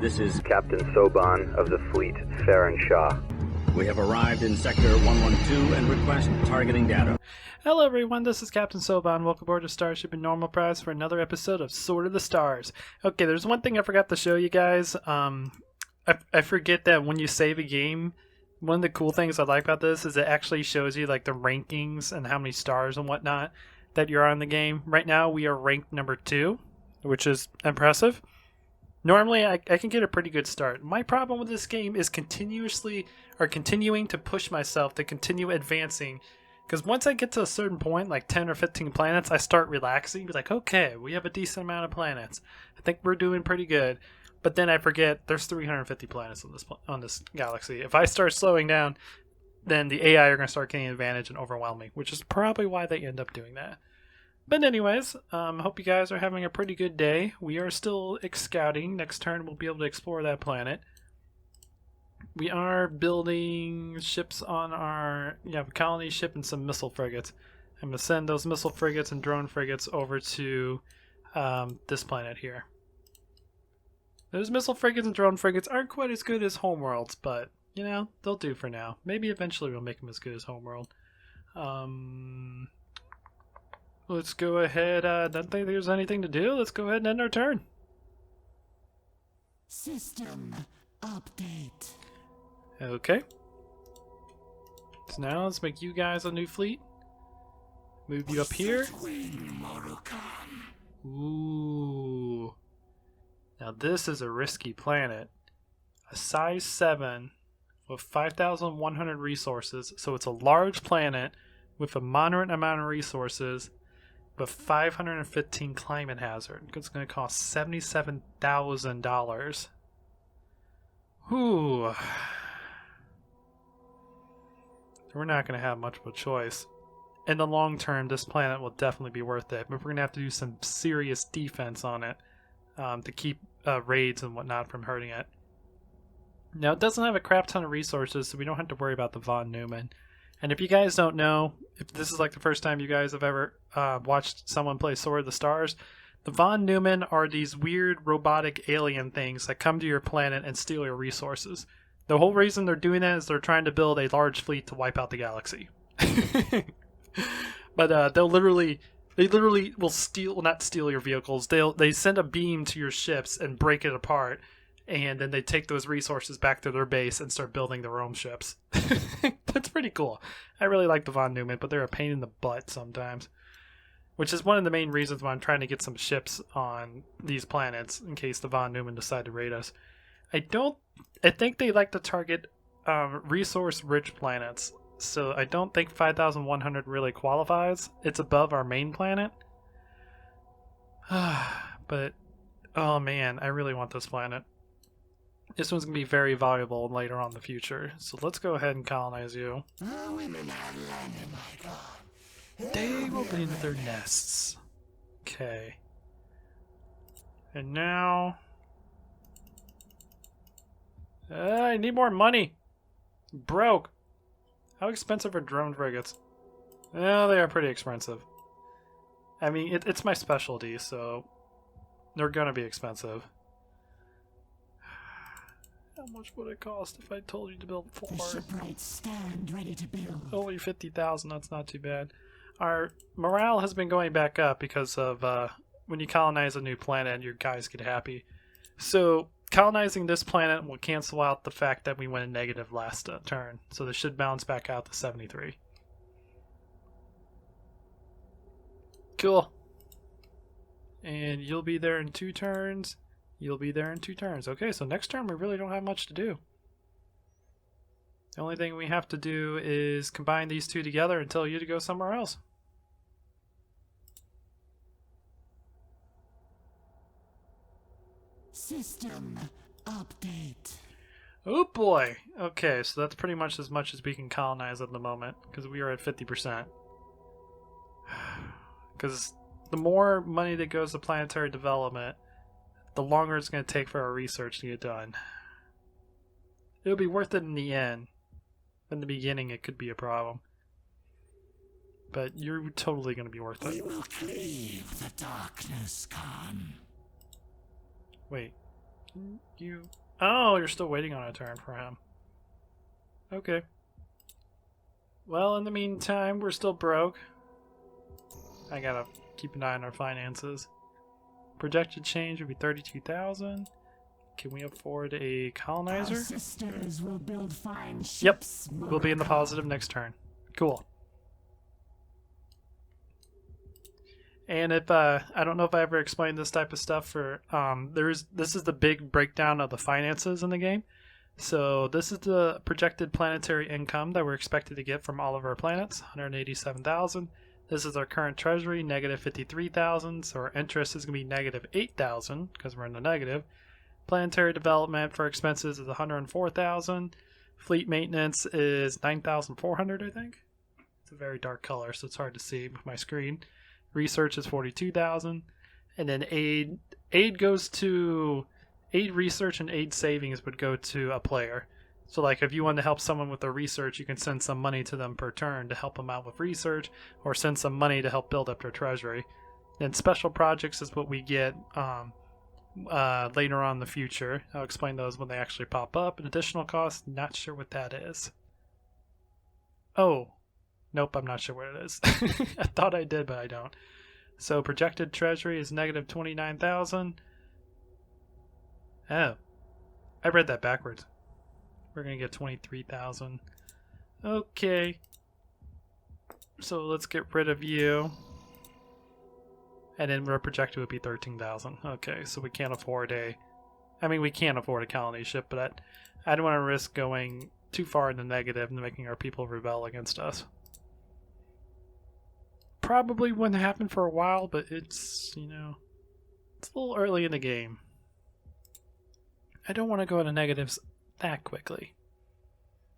This is Captain Soban of the fleet, Farron Shaw. We have arrived in Sector 112 and request targeting data. Hello everyone, this is Captain Soban. Welcome aboard to Starship in Normal Price for another episode of Sword of the Stars. Okay, there's one thing I forgot to show you guys. I forget that when you save a game, one of the cool things I like about this is it actually shows you like the rankings and how many stars and whatnot that you're on the game. Right now we are ranked number 2, which is impressive. Normally I can get a pretty good start. My problem with this game is continuing to push myself to continue advancing. Because once I get to a certain point, like 10 or 15 planets, I start relaxing. Be like, okay, we have a decent amount of planets. I think we're doing pretty good. But then I forget there's 350 planets on this galaxy. If I start slowing down, then the AI are going to start getting advantage and overwhelm me, which is probably why they end up doing that. But anyways, hope you guys are having a pretty good day. We are still scouting. Next turn we'll be able to explore that planet. We are building ships on our colony ship and some missile frigates. I'm going to send those missile frigates and drone frigates over to this planet here. Those missile frigates and drone frigates aren't quite as good as homeworlds, but, you know, they'll do for now. Maybe eventually we'll make them as good as homeworld. Let's go ahead. Don't think there's anything to do. Let's go ahead and end our turn. System update. Okay. So now let's make you guys a new fleet. Move you up here. Ooh. Now this is a risky planet. A size 7 with 5,100 resources. So it's a large planet with a moderate amount of resources, but 515 climate hazard. It's going to cost $77,000. Whew. We're not going to have much of a choice. In the long term, this planet will definitely be worth it, but we're going to have to do some serious defense on it to keep raids and whatnot from hurting it. Now, it doesn't have a crap ton of resources, so we don't have to worry about the Von Neumann. And if you guys don't know, if this is like the first time you guys have ever watched someone play Sword of the Stars, the Von Neumann are these weird robotic alien things that come to your planet and steal your resources. The whole reason they're doing that is they're trying to build a large fleet to wipe out the galaxy. But they literally will not steal your vehicles. They send a beam to your ships and break it apart, and then they take those resources back to their base and start building their own ships. That's pretty cool. I really like the Von Neumann, but they're a pain in the butt sometimes. Which is one of the main reasons why I'm trying to get some ships on these planets in case the Von Neumann decide to raid us. I think they like to target resource-rich planets. So I don't think 5,100 really qualifies. It's above our main planet. But, oh man, I really want this planet. This one's going to be very valuable later on in the future. So let's go ahead and colonize you. They will be in their nests. Okay. And now... I need more money. Broke. How expensive are drone frigates? Well, they are pretty expensive. I mean, it's my specialty, so they're gonna be expensive. How much would it cost if I told you to build 4? The shipwrights stand ready to build. Only 50,000. That's not too bad. Our morale has been going back up because of when you colonize a new planet, your guys get happy. So colonizing this planet will cancel out the fact that we went in negative last turn. So this should bounce back out to 73. Cool. And you'll be there in 2 turns. You'll be there in 2 turns. Okay, so next turn we really don't have much to do. The only thing we have to do is combine these 2 together and tell you to go somewhere else. System update. Oh boy. Okay, so that's pretty much as we can colonize at the moment, because we are at 50%. Because the more money that goes to planetary development, the longer it's going to take for our research to get done. It'll be worth it in the end. In the beginning, it could be a problem. But you're totally going to be worth it. We will cleave the darkness, Khan. Wait, You... Oh, you're still waiting on a turn for him. Okay. Well, in the meantime, we're still broke. I gotta keep an eye on our finances. Projected change would be 32,000. Can we afford a colonizer? Our sisters will build fine Yep, ships. we'll be in the positive next turn. Cool. And if I don't know if I ever explained this type of stuff for this is the big breakdown of the finances in the game. So this is the projected planetary income that we're expected to get from all of our planets, 187,000. This is our current treasury, negative 53,000. So our interest is going to be negative 8,000 because we're in the negative. Planetary development for expenses is 104,000. Fleet maintenance is 9,400, I think. It's a very dark color, so it's hard to see with my screen. Research is 42,000. And then aid goes to aid research, and aid savings would go to a player. So like if you want to help someone with their research, you can send some money to them per turn to help them out with research, or send some money to help build up their treasury. Then special projects is what we get later on in the future. I'll explain those when they actually pop up. An additional cost, not sure what that is. Oh, nope, I'm not sure what it is. I thought I did, but I don't. So projected treasury is negative 29,000. Oh, I read that backwards. We're gonna get 23,000. Okay. So let's get rid of you. And then our projected would be 13,000. Okay, so we can't afford we can't afford a colony ship, but I don't want to risk going too far in the negative and making our people rebel against us. Probably wouldn't happen for a while, but it's, it's a little early in the game. I don't want to go into negatives that quickly.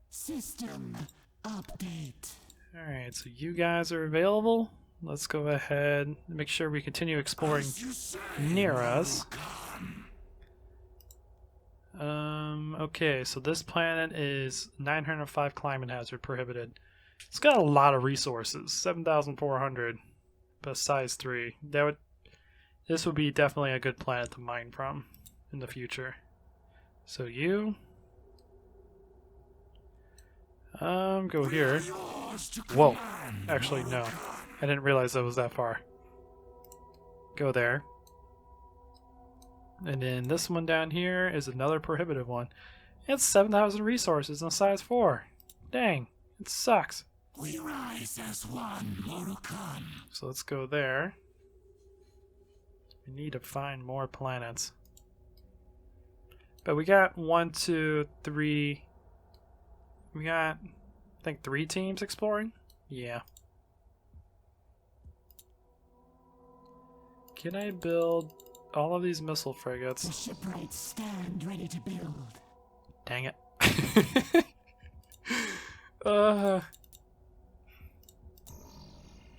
System update. Alright, so you guys are available. Let's go ahead and make sure we continue exploring near us. Okay, so this planet is 905 climate hazard prohibited. It's got a lot of resources, 7,400, but size 3. This would be definitely a good planet to mine from in the future. So you go here. Whoa, actually no. I didn't realize that was that far. Go there. And then this one down here is another prohibitive one. It's 7,000 resources and size 4. Dang, it sucks. We rise as one, Morokan. So let's go there. We need to find more planets. But we got 1, 2, 3. We got, I think, 3 teams exploring? Yeah. Can I build all of these missile frigates? The shipwrights stand ready to build. Dang it.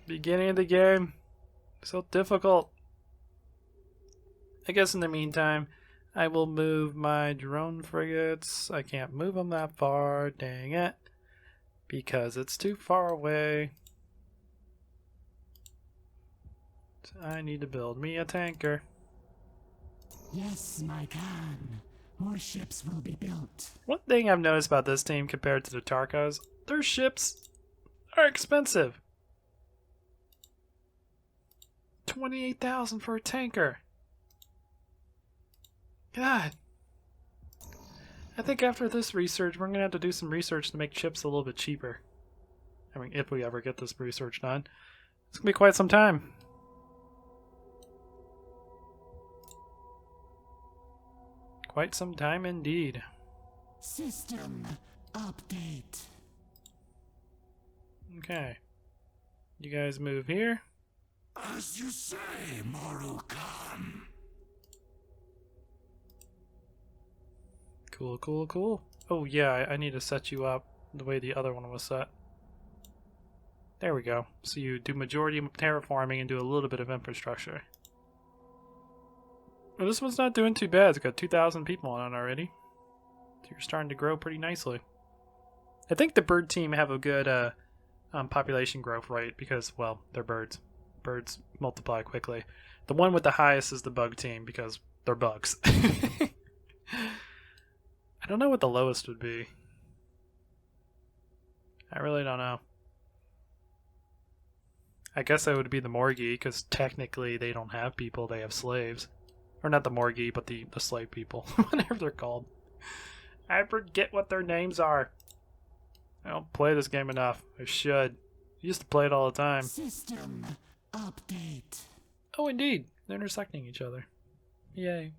Beginning of the game. So difficult. I guess in the meantime, I will move my drone frigates. I can't move them that far. Dang it. Because it's too far away. So I need to build me a tanker. Yes, my Khan. More ships will be built. One thing I've noticed about this team compared to the Tarkas, their ships are expensive. 28,000 for a tanker. God. I think after this research, we're going to have to do some research to make ships a little bit cheaper. I mean, if we ever get this research done. It's going to be quite some time. Quite some time indeed. System update. Okay. You guys move here. As you say, Morokan. Cool, cool, cool. Oh yeah, I need to set you up the way the other one was set. There we go. So you do majority of terraforming and do a little bit of infrastructure. Well, this one's not doing too bad. It's got 2,000 people on it already. So you're starting to grow pretty nicely. I think the bird team have a good population growth rate because, well, they're birds. Birds multiply quickly. The one with the highest is the bug team because they're bugs. I don't know what the lowest would be. I really don't know. I guess that would be the Morrigi, because technically they don't have people, they have slaves. Or not the Morrigi, but the slave people, whatever they're called. I forget what their names are. I don't play this game enough. I should. I used to play it all the time. System update. Oh, indeed. They're intersecting each other. Yay.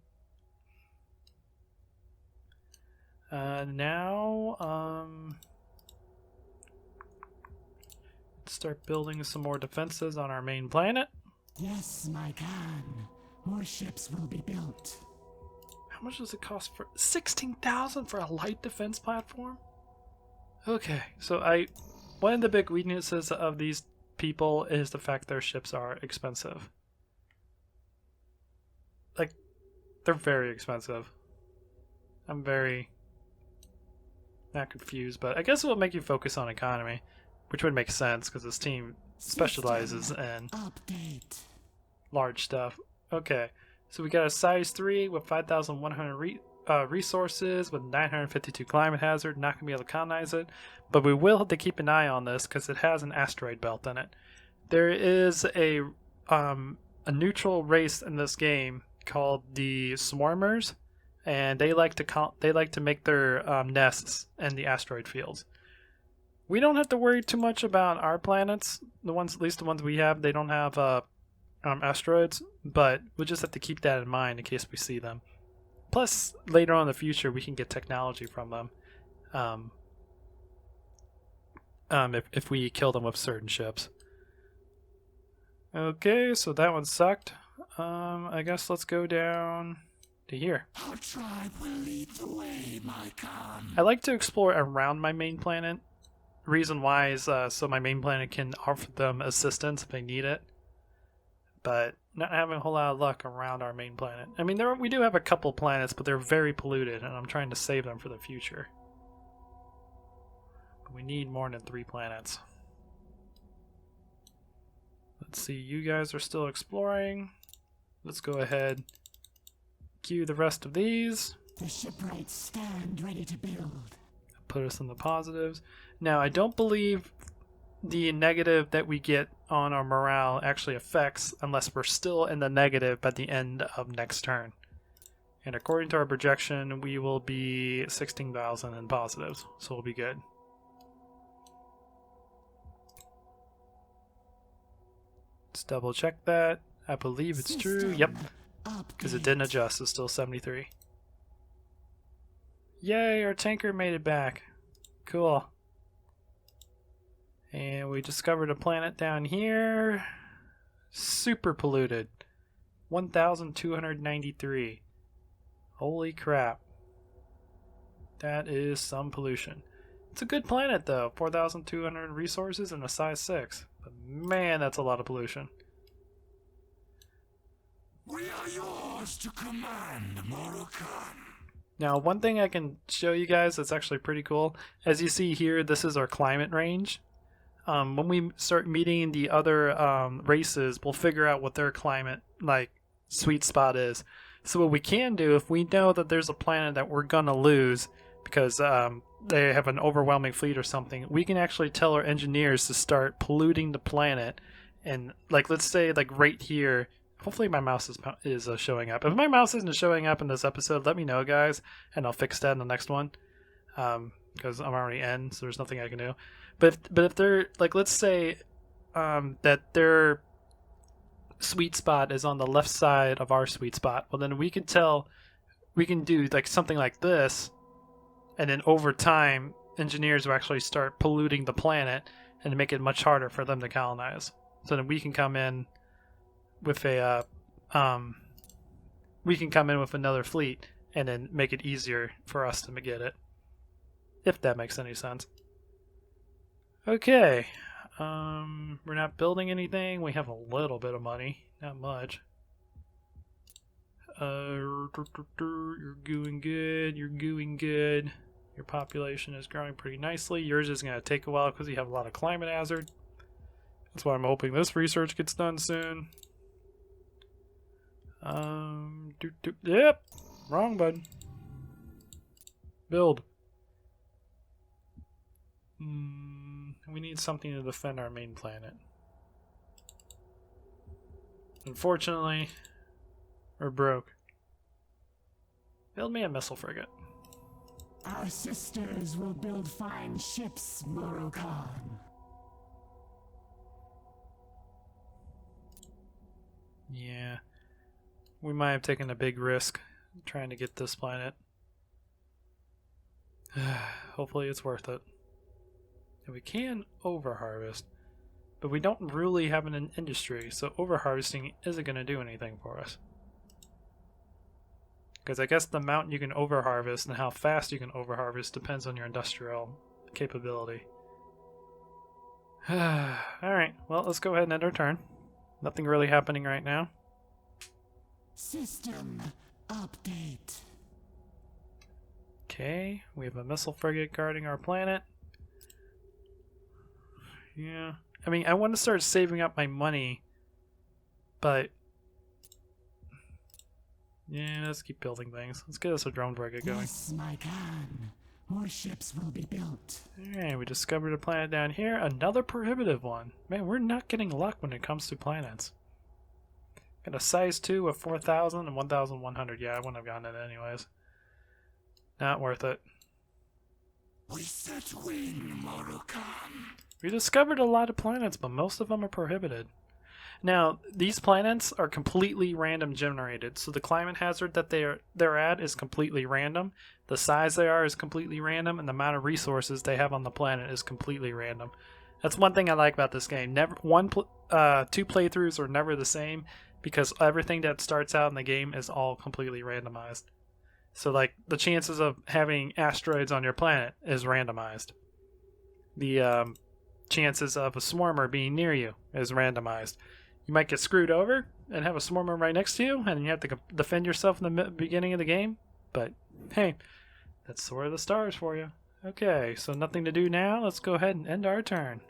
Now, let's start building some more defenses on our main planet. Yes, my Khan. More ships will be built. How much does it cost for 16,000 for a light defense platform? Okay, so one of the big weaknesses of these people is the fact their ships are expensive. Like, they're very expensive. I'm very not confused, but I guess it will make you focus on economy, which would make sense because this team specializes in large stuff. Okay, so we got a size 3 with 5,100 resources with 952 climate hazard. Not gonna be able to colonize it, but we will have to keep an eye on this because it has an asteroid belt in it. There is a neutral race in this game called the Swarmers, and they like to make their nests in the asteroid fields. We don't have to worry too much about our planets. At least the ones we have, they don't have asteroids, but we'll just have to keep that in mind in case we see them. Plus, later on in the future, we can get technology from them if we kill them with certain ships. Okay, so that one sucked. I guess let's go down to here. Our tribe will lead the way, my Khan. I like to explore around my main planet. Reason why is so my main planet can offer them assistance if they need it. But not having a whole lot of luck around our main planet. I mean, we do have a couple planets, but they're very polluted, and I'm trying to save them for the future. But we need more than 3 planets. Let's see, you guys are still exploring. Let's go ahead, queue the rest of these. The shipwrights stand ready to build. Put us in the positives. Now, I don't believe the negative that we get on our morale actually affects unless we're still in the negative by the end of next turn. And according to our projection, we will be 16,000 in positives, so we'll be good. Let's double check that. I believe it's true. Yep, because it didn't adjust. It's still 73. Yay, our tanker made it back. Cool. And we discovered a planet down here. Super polluted. 1,293. Holy crap. That is some pollution. It's a good planet though. 4,200 resources and a size 6. But man, that's a lot of pollution. We are yours to command, Morrigi. Now, one thing I can show you guys that's actually pretty cool. As you see here, this is our climate range. When we start meeting the other races, we'll figure out what their climate sweet spot is. So what we can do, if we know that there's a planet that we're gonna lose because they have an overwhelming fleet or something, we can actually tell our engineers to start polluting the planet. And let's say right here. Hopefully my mouse is showing up. If my mouse isn't showing up in this episode, let me know, guys, and I'll fix that in the next one. Because I'm already in, so there's nothing I can do. But if they're let's say that their sweet spot is on the left side of our sweet spot, well then we can do something like this, and then over time engineers will actually start polluting the planet and make it much harder for them to colonize. So then we can come in with another fleet and then make it easier for us to get it, if that makes any sense. Okay, we're not building anything. We have a little bit of money, not much. You're doing good. You're doing good. Your population is growing pretty nicely. Yours is going to take a while because you have a lot of climate hazard. That's why I'm hoping this research gets done soon. Yep, wrong button. Build. We need something to defend our main planet. Unfortunately, we're broke. Build me a missile frigate. Our sisters will build fine ships, Murukan. Yeah. We might have taken a big risk trying to get this planet. Hopefully it's worth it. And we can overharvest, but we don't really have an industry, so overharvesting isn't going to do anything for us. Because I guess the amount you can overharvest and how fast you can overharvest depends on your industrial capability. Alright, well, let's go ahead and end our turn. Nothing really happening right now. System update. Okay, we have a missile frigate guarding our planet. Yeah, I mean, I want to start saving up my money, but yeah, let's keep building things. Let's get us a drone frigate going. Yes, my Khan. More ships will be built. Alright, we discovered a planet down here. Another prohibitive one. Man, we're not getting luck when it comes to planets. Got a size 2 of 4,000 and 1,100. Yeah, I wouldn't have gotten it anyways. Not worth it. We set wing, Murukan. We discovered a lot of planets, but most of them are prohibited. Now, these planets are completely random generated, so the climate hazard that they're at is completely random. The size they are is completely random, and the amount of resources they have on the planet is completely random. That's one thing I like about this game. Two playthroughs are never the same, because everything that starts out in the game is all completely randomized. So, like, the chances of having asteroids on your planet is randomized. The chances of a swarmer being near you is randomized. You might get screwed over and have a swarmer right next to you, and you have to defend yourself in the beginning of the game. But, hey, that's Sword of the Stars for you. Okay, so nothing to do now. Let's go ahead and end our turn.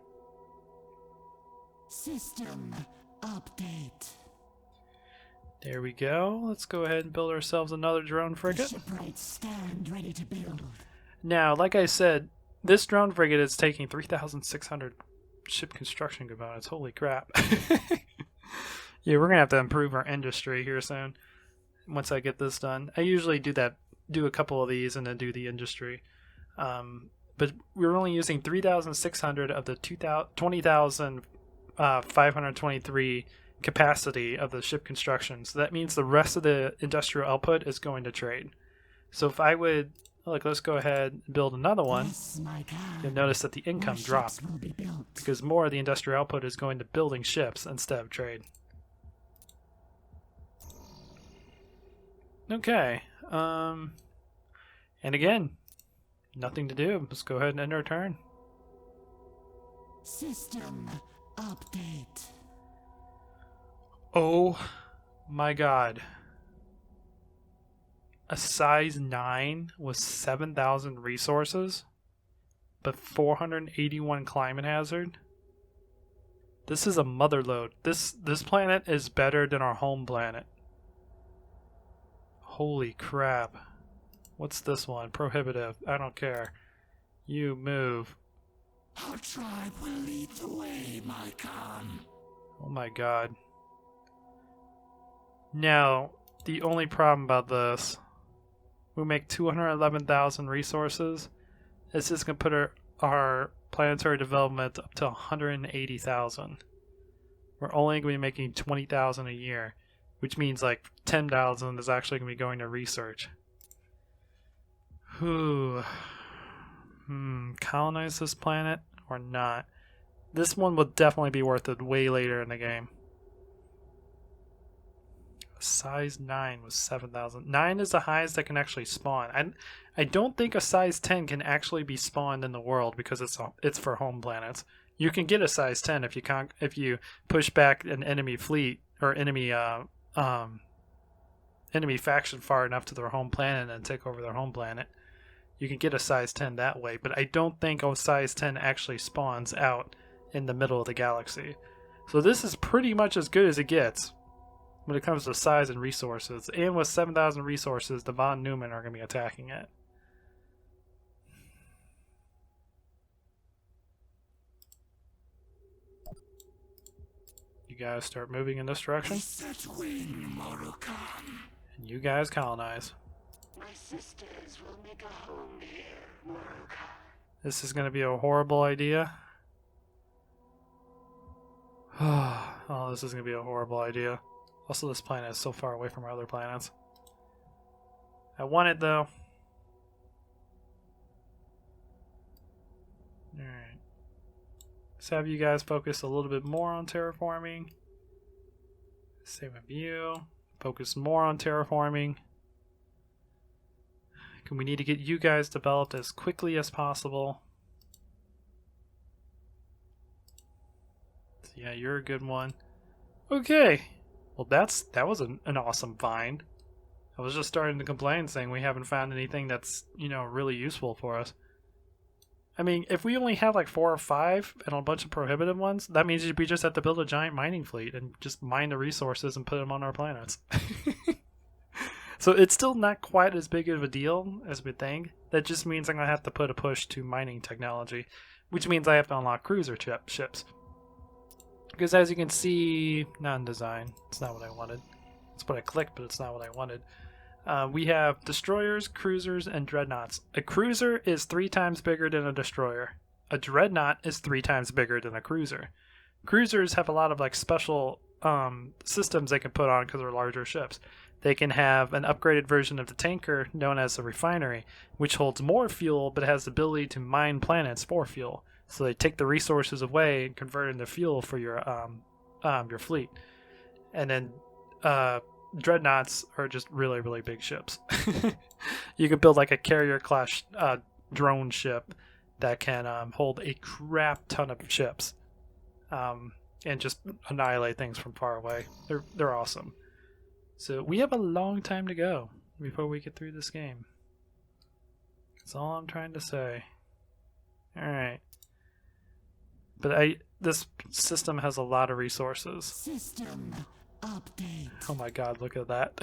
System update. There we go. Let's go ahead and build ourselves another drone frigate. Shipwrights stand ready to build. Now, like I said, this drone frigate is taking 3,600 ship construction components. Holy crap. Yeah, we're going to have to improve our industry here soon once I get this done. I usually do a couple of these and then do the industry. But we're only using 3,600 of the 20,523 capacity of the ship construction. So that means the rest of the industrial output is going to trade. So if I would, let's go ahead and build another one. Yes, my God. You'll notice that the income dropped because more of the industrial output is going to building ships instead of trade. Okay. And again, nothing to do. Let's go ahead and end our turn. System update. Oh my god. A size 9 with 7,000 resources, but 481 climate hazard. This is a mother lode. This planet is better than our home planet. Holy crap. What's this one? Prohibitive. I don't care. You move. Our tribe will lead the way, my Khan. Oh my god. Now, the only problem about this, we make 211,000 resources. It's just going to put our planetary development up to 180,000. We're only going to be making 20,000 a year, which means like 10,000 is actually going to be going to research. Colonize this planet or not? This one will definitely be worth it way later in the game. Size 9 was 7,000. 9 is the highest that can actually spawn. I don't think a size 10 can actually be spawned in the world because it's for home planets. You can get a size 10 if you push back an enemy fleet or enemy faction far enough to their home planet and take over their home planet. You can get a size 10 that way, but I don't think a size 10 actually spawns out in the middle of the galaxy. So this is pretty much as good as it gets when it comes to size and resources. And with 7,000 resources, the von Neumann are going to be attacking it. You guys start moving in this direction. Set wing, Morukan. And you guys colonize. My sisters will make a home here, Morukan. This is going to be a horrible idea. Oh, this is going to be a horrible idea. Also, this planet is so far away from our other planets. I want it, though. Alright. Let's have you guys focus a little bit more on terraforming. Same with you. Focus more on terraforming. We need to get you guys developed as quickly as possible. So yeah, you're a good one. Okay. Well, that was an awesome find. I was just starting to complain, saying we haven't found anything that's, you know, really useful for us. I mean, if we only have like 4 or 5 and a bunch of prohibitive ones, that means we just have to build a giant mining fleet and just mine the resources and put them on our planets. So it's still not quite as big of a deal as we think. That just means I'm going to have to put a push to mining technology, which means I have to unlock cruiser ships. Because as you can see, not in design, it's not what I wanted. It's what I clicked, but it's not what I wanted. We have destroyers, cruisers, and dreadnoughts. A cruiser is 3 times bigger than a destroyer. A dreadnought is 3 times bigger than a cruiser. Cruisers have a lot of like special systems they can put on because they're larger ships. They can have an upgraded version of the tanker known as a refinery, which holds more fuel but has the ability to mine planets for fuel. So they take the resources away and convert it into fuel for your fleet. And then dreadnoughts are just really, really big ships. You can build like a carrier class drone ship that can hold a crap ton of ships and just annihilate things from far away. They're awesome. So we have a long time to go before we get through this game. That's all I'm trying to say. Alright. But this system has a lot of resources. System update. Oh my god, look at that.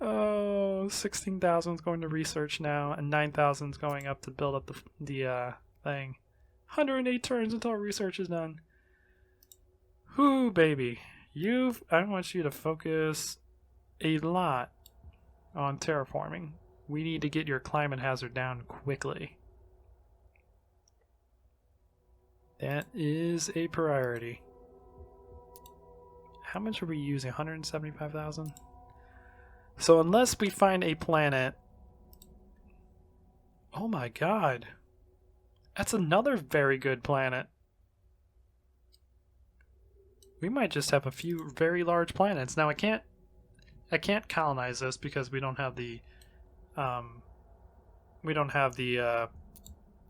Oh, 16,000 is going to research now, and 9,000 is going up to build up the thing. 108 turns until research is done. Whoo, baby. I want you to focus a lot on terraforming. We need to get your climate hazard down quickly. That is a priority. How much are we using? 175,000? So unless we find a planet... Oh my god. That's another very good planet. We might just have a few very large planets. Now I can't colonize this because we don't have the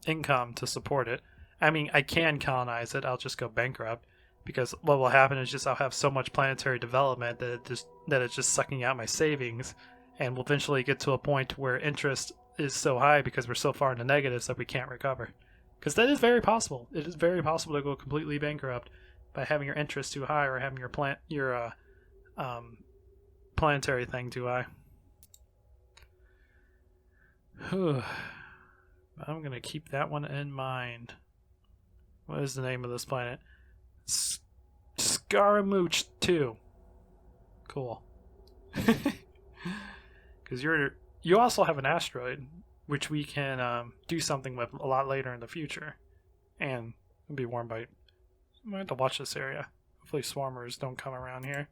income to support it. I mean, I can colonize it. I'll just go bankrupt because what will happen is just I'll have so much planetary development that it's just sucking out my savings, and we'll eventually get to a point where interest is so high because we're so far in the negatives that we can't recover. Because that is very possible. It is very possible to go completely bankrupt by having your interest too high or having your planetary thing too high. I'm gonna keep that one in mind. What is the name of this planet? Scaramouche 2. Cool. Because you also have an asteroid, which we can do something with a lot later in the future, and it'll be warmed by. I'm going to have to watch this area. Hopefully swarmers don't come around here.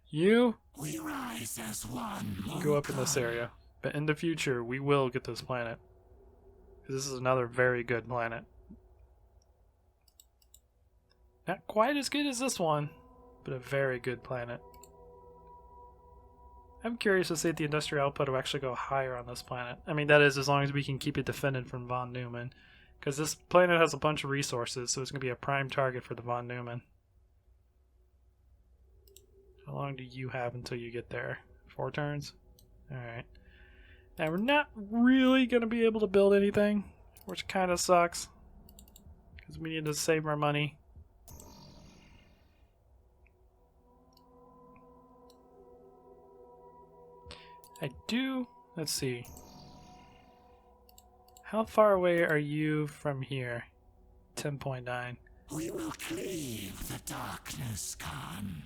You We rise as one. go up in this area. But in the future, we will get this planet. This is another very good planet. Not quite as good as this one, but a very good planet. I'm curious to see if the industrial output will actually go higher on this planet. I mean, that is as long as we can keep it defended from von Neumann. Because this planet has a bunch of resources, so it's going to be a prime target for the von Neumann. How long do you have until you get there? 4 turns? Alright. Now, we're not really going to be able to build anything, which kind of sucks. Because we need to save our money. Let's see. How far away are you from here? 10.9. We will cleave the darkness, Khan.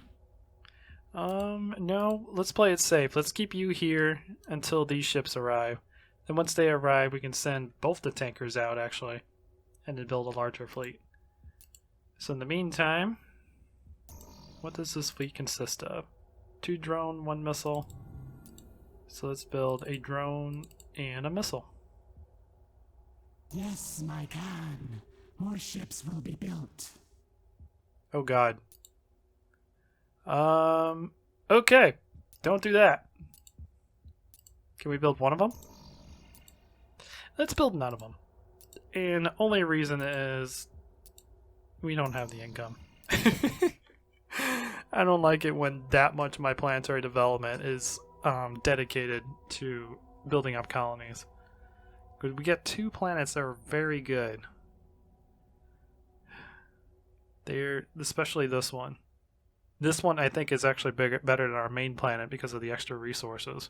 No, let's play it safe. Let's keep you here until these ships arrive. Then once they arrive, we can send both the tankers out, actually, and then build a larger fleet. So in the meantime, what does this fleet consist of? 2 drone, 1 missile. So let's build a drone and a missile. Yes, my Khan. More ships will be built. Oh god. Okay. Don't do that. Can we build one of them? Let's build none of them. And the only reason is we don't have the income. I don't like it when that much of my planetary development is dedicated to building up colonies. Because we get 2 planets that are very good. Especially this one. This one I think is actually better than our main planet because of the extra resources.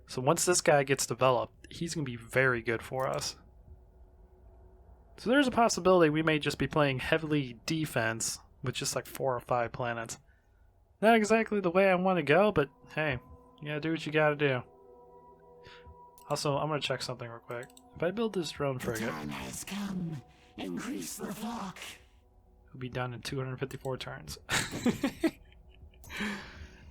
So once this guy gets developed, he's going to be very good for us. So there's a possibility we may just be playing heavily defense with just like 4 or 5 planets. Not exactly the way I want to go, but hey, you gotta do what you gotta do. Also, I'm gonna check something real quick. If I build this drone frigate, The time has come. Increase the flock. it'll be done in 254 turns.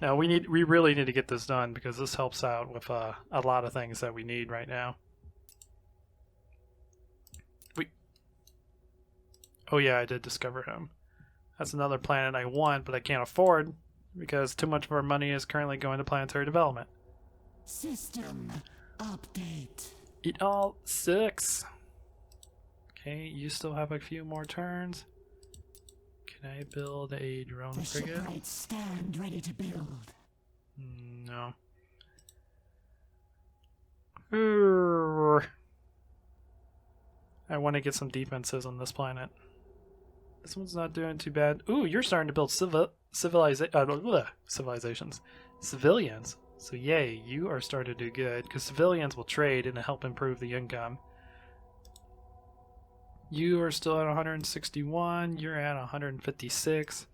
Now we really need to get this done because this helps out with a lot of things that we need right now. Oh yeah, I did discover him. That's another planet I want, but I can't afford because too much of our money is currently going to planetary development. System update. It all sucks. Okay, you still have a few more turns. Can I build a drone The frigate? shipwrights stand ready to build. No. I want to get some defenses on this planet. This one's not doing too bad. Ooh, you're starting to build civilizations. Civilians. So yay, you are starting to do good, because civilians will trade and help improve the income. You are still at 161, you're at 156.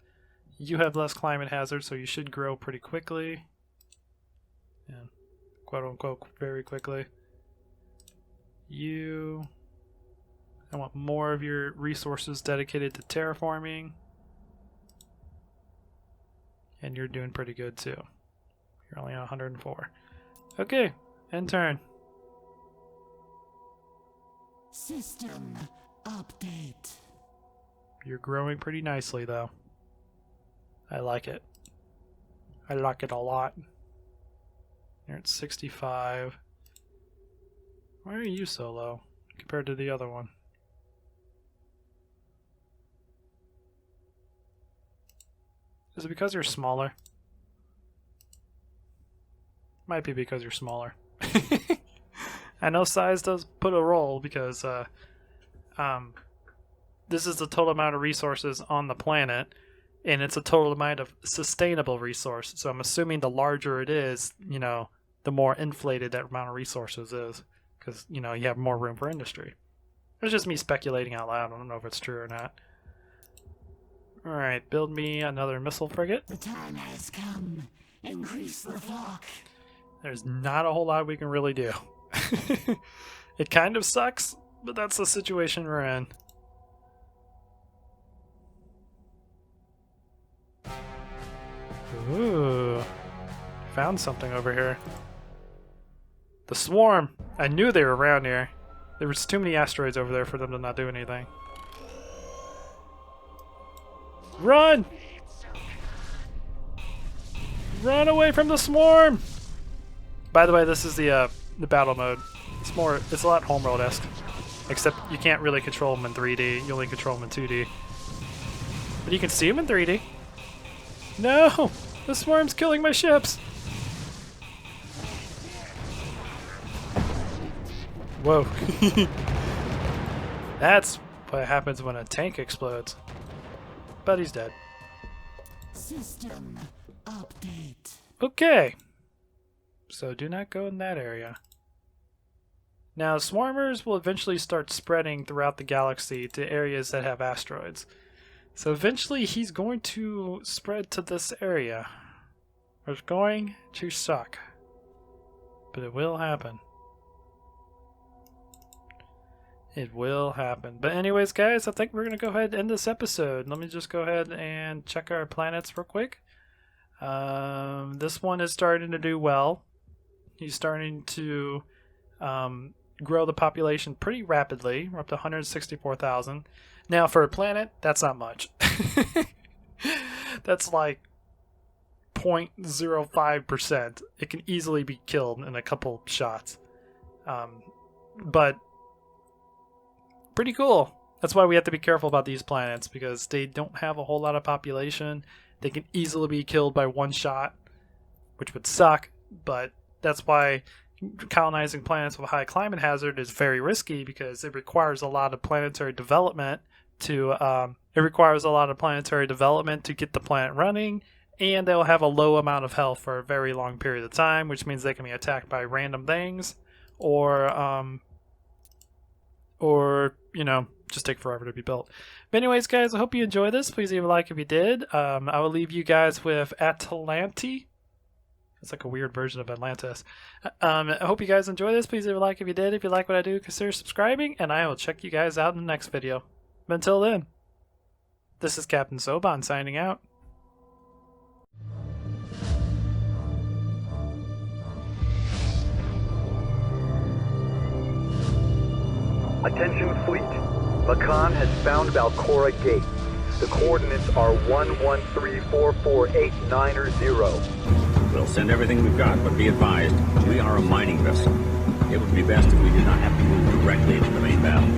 You have less climate hazard, so you should grow pretty quickly. Yeah, quote unquote, very quickly. I want more of your resources dedicated to terraforming. And you're doing pretty good too. You're only at 104. Okay, end turn. System update. You're growing pretty nicely though. I like it. I like it a lot. You're at 65. Why are you so low compared to the other one? Is it because you're smaller? Might be because you're smaller. I know size does put a role because this is the total amount of resources on the planet, and it's a total amount of sustainable resource. So I'm assuming the larger it is, you know, the more inflated that amount of resources is, because you know you have more room for industry. It's just me speculating out loud. I don't know if it's true or not. Alright, build me another missile frigate. The time has come. Increase the flock. There's not a whole lot we can really do. It kind of sucks, but that's the situation we're in. Ooh, found something over here. The swarm. I knew they were around here. There was too many asteroids over there for them to not do anything. Run! Run away from the swarm! By the way, this is the battle mode. It's a lot homeworld-esque. Except you can't really control them in 3D. You only control them in 2D. But you can see them in 3D. No! The swarm's killing my ships! Whoa. That's what happens when a tank explodes. But he's dead. System update. Okay. So do not go in that area. Now, swarmers will eventually start spreading throughout the galaxy to areas that have asteroids. So eventually he's going to spread to this area. It's going to suck. But it will happen. It will happen. But anyways, guys, I think we're going to go ahead and end this episode. Let me just go ahead and check our planets real quick. This one is starting to do well. He's starting to grow the population pretty rapidly. We're up to 164,000. Now, for a planet, that's not much. That's like 0.05%. It can easily be killed in a couple shots. But pretty cool. That's why we have to be careful about these planets, because they don't have a whole lot of population. They can easily be killed by one shot, which would suck, but that's why colonizing planets with a high climate hazard is very risky, because it requires a lot of planetary development to get the planet running, and they'll have a low amount of health for a very long period of time, which means they can be attacked by random things, or you know, just take forever to be built. But anyways, guys, I hope you enjoyed this. Please leave a like if you did. I will leave you guys with Atlanti. It's like a weird version of Atlantis. I hope you guys enjoy this. Please leave a like if you did. If you like what I do, consider subscribing, and I will check you guys out in the next video. But until then, this is Captain Soban signing out. Attention fleet. Makan has found Valcora Gate. The coordinates are 1134489. We'll send everything we've got, but be advised, we are a mining vessel. It would be best if we did not have to move directly into the